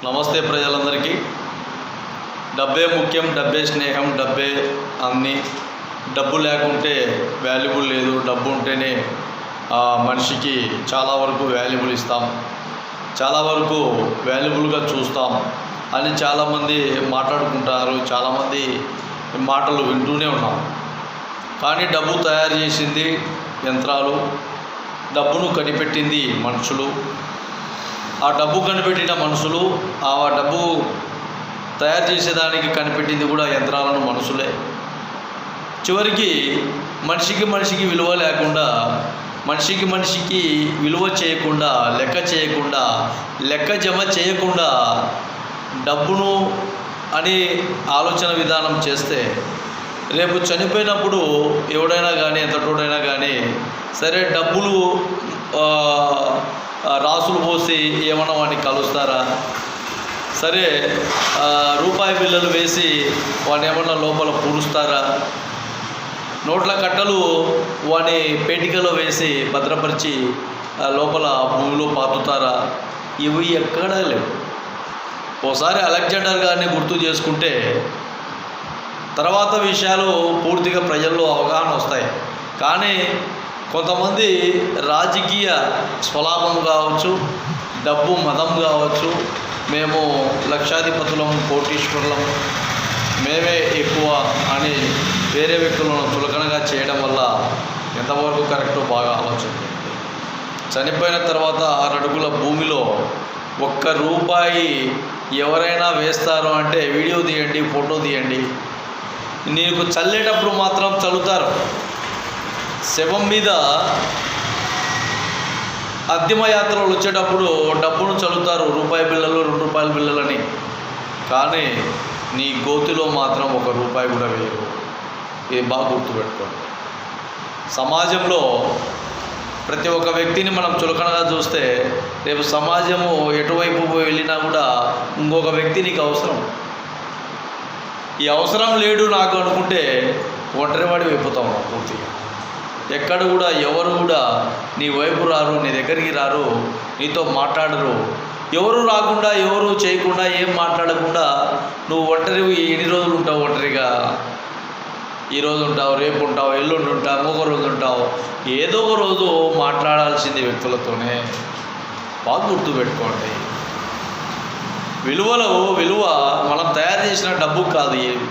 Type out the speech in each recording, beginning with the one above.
నమస్తే ప్రజలందరికీ. డబ్బే ముఖ్యం, డబ్బే స్నేహం, డబ్బే అన్నీ. డబ్బు లేకుంటే వాల్యుబుల్ లేదు, డబ్బు ఉంటేనే మనిషికి చాలా వరకు వాల్యుబుల్ ఇస్తాం, చాలా వరకు వాల్యుబుల్గా చూస్తాం అని చాలామంది మాట్లాడుకుంటారు. చాలామంది మాటలు వింటూనే ఉన్నాం. కానీ డబ్బు తయారు చేసింది యంత్రాలు, డబ్బును కనిపెట్టింది మనుషులు. ఆ డబ్బు కనిపెట్టిన మనుషులు, ఆ డబ్బు తయారు చేసేదానికి కనిపెట్టింది కూడా యంత్రాలను మనుషులే. చివరికి మనిషికి విలువ లేకుండా, మనిషికి విలువ చేయకుండా, లెక్క జమ చేయకుండా డబ్బును అని ఆలోచన విధానం చేస్తే రేపు చనిపోయినప్పుడు ఎవడైనా కానీ, ఎంతటోడైనా కానీ సరే డబ్బులు రాసులు పోసి ఏమన్నా వాడిని కలుస్తారా? సరే రూపాయి బిళ్ళలు వేసి వాడిని ఏమన్నా లోపల పూరుస్తారా? నోట్ల కట్టలు వాని పేటికలో వేసి భద్రపరిచి లోపల భూమిలో పాతుతారా? ఇవి ఎక్కడా లేవు. ఓసారి అలెగ్జాండర్ గారిని గుర్తు చేసుకుంటే తర్వాత విషయాలు పూర్తిగా ప్రజల్లో అవగాహన వస్తాయి. కానీ కొంతమంది రాజకీయ స్వలాభం కావచ్చు, డబ్బు మదం కావచ్చు, మేము లక్షాధిపతులం, కోటీశ్వరులం, మేమే ఎక్కువ అని వేరే వ్యక్తులను చులకనగా చేయడం వల్ల ఎంతవరకు కరెక్టో బాగా ఆలోచించండి. చనిపోయిన తర్వాత 6 అడుగుల భూమిలో ₹1 ఎవరైనా వేస్తారు అంటే వీడియో తీయండి, ఫోటో తీయండి. నీకు చల్లేటప్పుడు మాత్రం చల్లుతారు. శవం మీద అంతిమయాత్రలు వచ్చేటప్పుడు డబ్బును చల్లుతారు, రూపాయి బిళ్ళలు, ₹2 బిళ్ళలని. కానీ నీ గోతిలో మాత్రం ₹1 కూడా వేయరు. ఇది బాగా గుర్తుపెట్టుకోండి. సమాజంలో ప్రతి ఒక్క వ్యక్తిని మనం చులకనగా చూస్తే రేపు సమాజము ఎటువైపు వెళ్ళినా కూడా ఇంకొక వ్యక్తి నీకు అవసరం. ఈ అవసరం లేడు నాకు అనుకుంటే ఒంటరివాడి అయిపోతాం పూర్తిగా. ఎక్కడ కూడా ఎవరు కూడా నీ వైపు రారు, నీ దగ్గరికి రారు, నీతో మాట్లాడరు. ఎవరు రాకుండా, ఎవరు చేయకుండా, ఏం మాట్లాడకుండా నువ్వు ఒంటరివి ఎన్ని రోజులు ఉంటావు? ఒంటరిగా ఈరోజు ఉంటావు, రేపు ఉంటావు, ఎల్లుండి ఉంటావు, ఇంకొక రోజు ఉంటావు. ఏదో ఒక రోజు మాట్లాడాల్సింది వ్యక్తులతోనే. బాగా గుర్తుపెట్టుకోండి. విలువ మనం తయారు చేసిన డబ్బు కాదు. ఏమి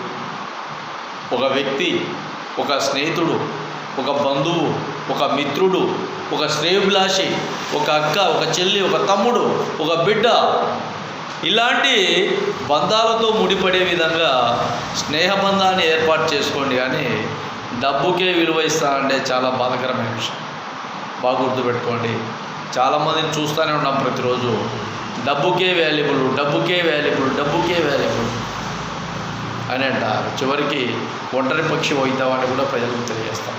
ఒక వ్యక్తి, ఒక స్నేహితుడు, ఒక బంధువు, ఒక మిత్రుడు, ఒక శ్రేయోభిలాషి, ఒక అక్క, ఒక చెల్లి, ఒక తమ్ముడు, ఒక బిడ్డ, ఇలాంటి బంధాలతో ముడిపడే విధంగా స్నేహబంధాన్ని ఏర్పాటు చేసుకోండి. కానీ డబ్బుకే విలువ ఇస్తానంటే చాలా బాధాకరమైన విషయం. బాగా గుర్తుపెట్టుకోండి. చాలామందిని చూస్తూనే ఉన్నాం ప్రతిరోజు. డబ్బుకే వాల్యుబుల్ అని అంటారు. చివరికి ఒంటరి పక్షి అవుతామని కూడా ప్రజలకు తెలియజేస్తాం.